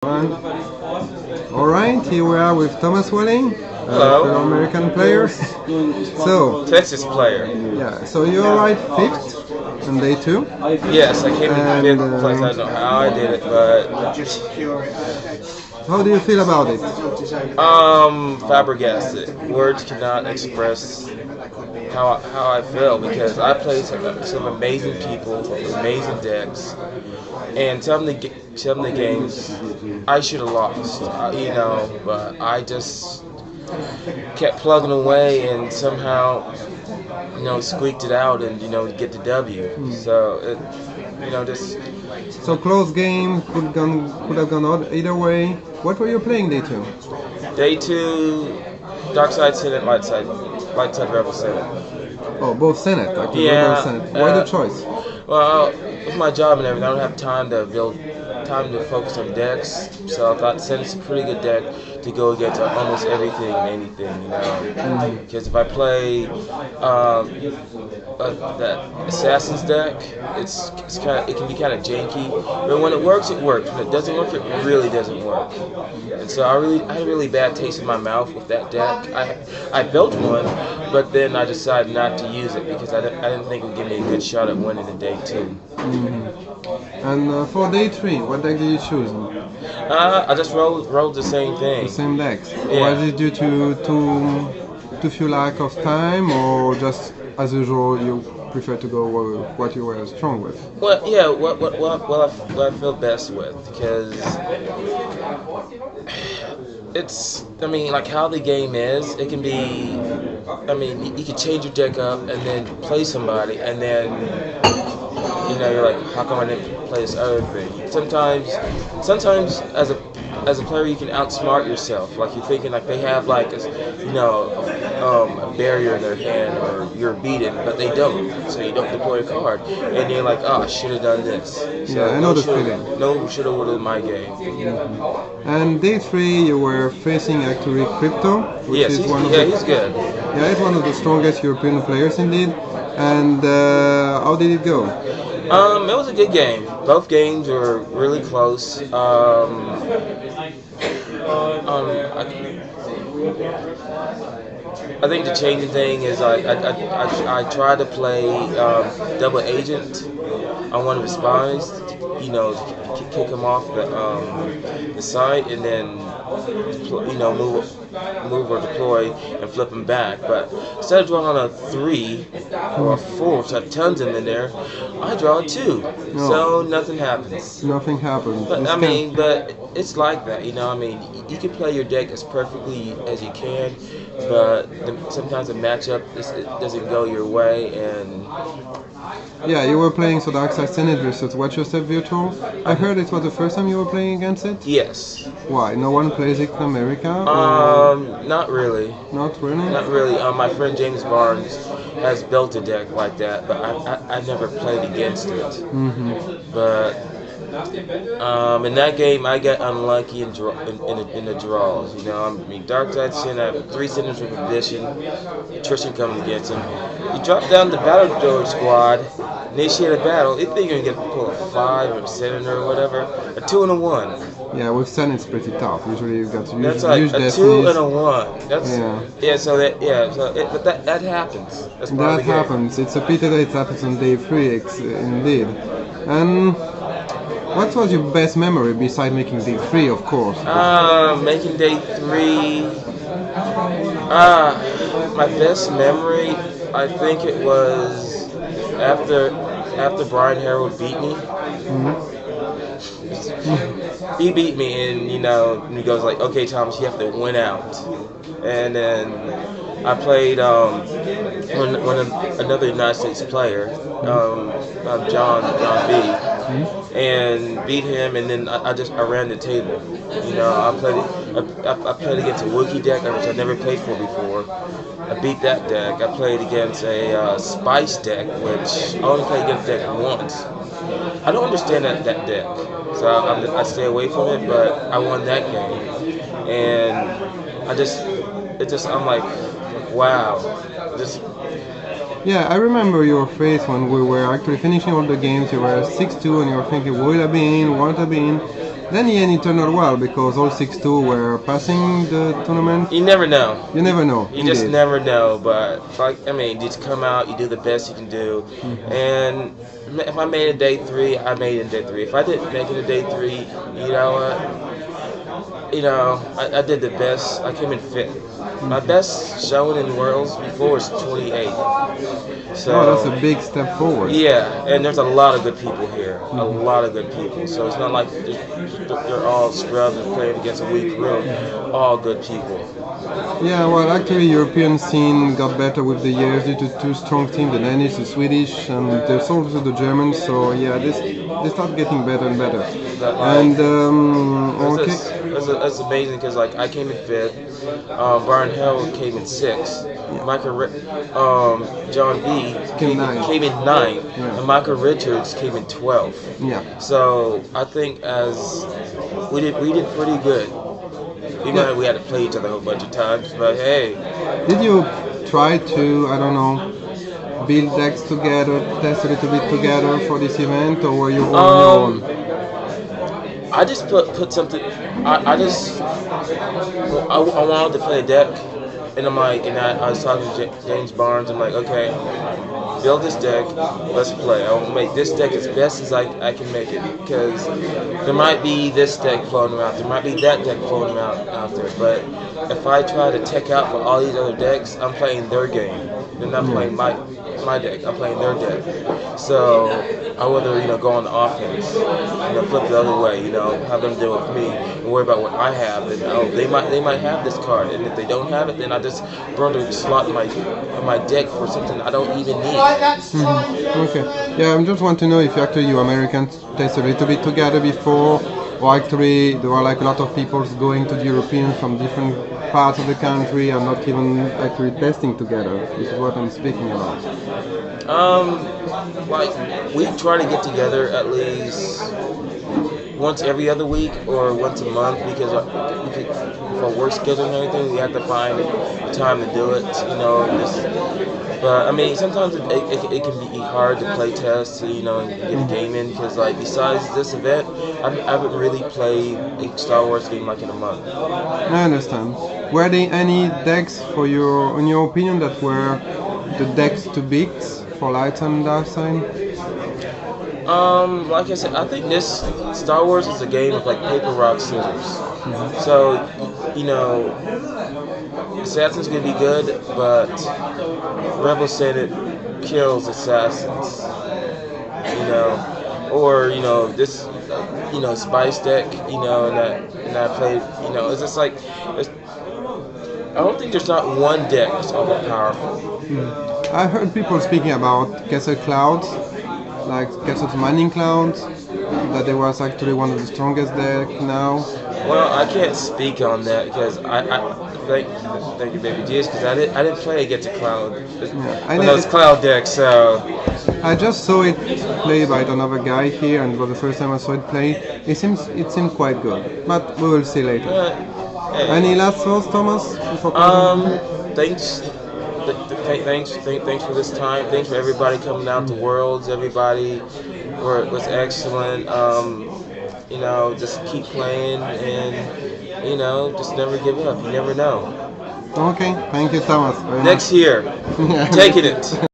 One. All right, here we are with Thomas Walley, Hello. fellow American player. So, Texas player. yeah, so you arrived fifth on day two. Yes, I came in And fifth place. I don't know how I did it, but how do you feel about it? flabbergasted. Words cannot express how I feel because I played some amazing people, some amazing decks, and some of the games I should have lost. But I just kept plugging away and somehow squeaked it out and get the W. So just So close game could have gone either way. What were you playing day two? day two, Dark Side Senate, Light Side Rebel Senate. Oh, both Senate. Actually, Yeah, both Senate. Why the choice? Well, with my job and everything, I don't have time to focus on decks. So I thought Senate's a pretty good deck to go against almost everything and anything, Because if I play that Assassin's deck, it can be kind of janky. But when it works, it works. When it doesn't work, it really doesn't work. And so I had a really bad taste in my mouth with that deck. I built one, but then I decided not to use it because I didn't think it would give me a good shot at winning in day two. And for day three, what deck did you choose? I just rolled the same thing. The same decks. Yeah. Was it due to few lack of time, or just as usual you prefer to go with what you were strong with? Well, yeah, what I feel best with, because like how the game is, it can be, you can change your deck up and then play somebody, and then, you're like, how come I didn't play this other thing? Sometimes as a player, you can outsmart yourself. Like you're thinking like they have like a barrier in their hand, or you're beaten, but they don't. So you don't deploy a card, and you're like, oh, I should have done this. So Yeah, I know the feeling. No, should have, would have in my game. And day three, you were facing actually Crypto, which Yes, is he's good. Yeah, he's one of the strongest European players indeed. And how did it go? It was a good game. Both games were really close. I think the changing thing is I tried to play double agent on one of his spies, kick him off the site, and then move or deploy and flip him back. But instead of drawing on a 3 or a 4, which had tons of them in there, I draw a 2. No. So nothing happens. Nothing happened. But but it's like that, you can play your deck as perfectly as you can, but sometimes the matchup it doesn't go your way, and yeah, you were playing so Dark Side Senate versus Watch Yourself Virtual. I heard it was the first time you were playing against it? yes. Why? No one plays it in America? Not really. Not really? Not really. My friend James Barnes has built a deck like that, but I never played against it. But in that game, I got unlucky in the draws. Dark Side Sin, I have 3 centers with addition, attrition coming against him. You drop down the Battle Doge squad, initiate a battle. If you're gonna pull a 5 or a 7 or whatever, a 2 and a 1. Yeah, with Sen it's pretty tough. Usually you've got That's like huge a destinies. 2 and a 1. That's Yeah. but that happens. That's part of That the game. happens. It's a pity that it happens on day 3, indeed. And what was your best memory beside making day 3, of course? Making day 3. My best memory, I think it was after Brian Harold beat me. He beat me, and he goes like, "Okay, Thomas, you have to win out." And then I played another United States player, John B, and beat him, and then I ran the table. I played against a Wookiee deck, which I never played for before. I beat that deck. I played against a Spice deck, which I only played against that once. I don't understand that deck, so I stay away from it. But I won that game, and I'm like, wow, Yeah, I remember your face when we were actually finishing all the games. You were 6-2 and you were thinking, will I be in, won't I be in? Then he turned out well because all 6-2 were passing the tournament. You never know. You never know. You just never know. But just come out, you do the best you can do, and if I made it day 3, I made it in day 3. If I didn't make it in day 3, you know what? I did the best. I came in fifth. My best showing in Worlds before was 28. So that's a big step forward. Yeah, and there's a lot of good people here. A lot of good people. So it's not like they're all scrubs and playing against a weak room. All good people. Yeah, well, actually, European scene got better with the years due to 2 strong teams: the Danish, the Swedish, and there's also the Germans. So yeah, they start getting better and better. That's amazing because I came in 5th. Brian Hill came in 6th. John B came in 9th, and Michael Richards came in 12th. Yeah. So I think as we did pretty good. Even though we had to play each other a whole bunch of times, but hey. Did you try to, I don't know, build decks together, test a little bit together for this event, or were you all on your own? I just put something. I wanted to play a deck, and I was talking to James Barnes. I'm like, okay, build this deck, let's play. I will make this deck as best as I can make it, because there might be this deck floating out, there might be that deck floating out there, but if I try to tech out for all these other decks, I'm playing their game. They're not playing my deck, I'm playing their deck. So I would rather go on the offense, flip the other way, have them deal with me and worry about what I have. And they might have this card, and if they don't have it, then I just burn the slot in my deck for something I don't even need. Okay. Yeah, I just want to know if you Americans test a little bit together before, or actually there are a lot of people going to the Europeans from different parts of the country and not even actually testing together. This is what I'm speaking about. We try to get together at least once every other week or once a month, because for work schedule and everything, we have to find the time to do it. But sometimes it can be hard to play tests, and get a game in, because besides this event, I haven't really played a Star Wars game in a month. I understand. Were there any decks in your opinion, that were the decks to beat for light and dark side? Like I said, I think this Star Wars is a game of paper, rock, scissors. So, Assassin's gonna be good, but Rebel Senate kills Assassins. Or this, Spice deck, and I played, it's just I don't think there's not one deck that's overpowerful. I heard people speaking about Castle Clouds, like Castle's Mining Clouds, that it was actually one of the strongest decks now. Well, I can't speak on that because thank you, baby Jesus, because I didn't play against a Cloud. Those Cloud decks, so. I just saw it played by another guy here, and it was the first time I saw it played. It seemed quite good, but we will see later. Hey. Any last thoughts, Thomas? Thanks for this time. Thanks for everybody coming out to Worlds. Everybody was excellent. Just keep playing, and just never give up. You never know. Okay, thank you, Thomas. Next year, taking it.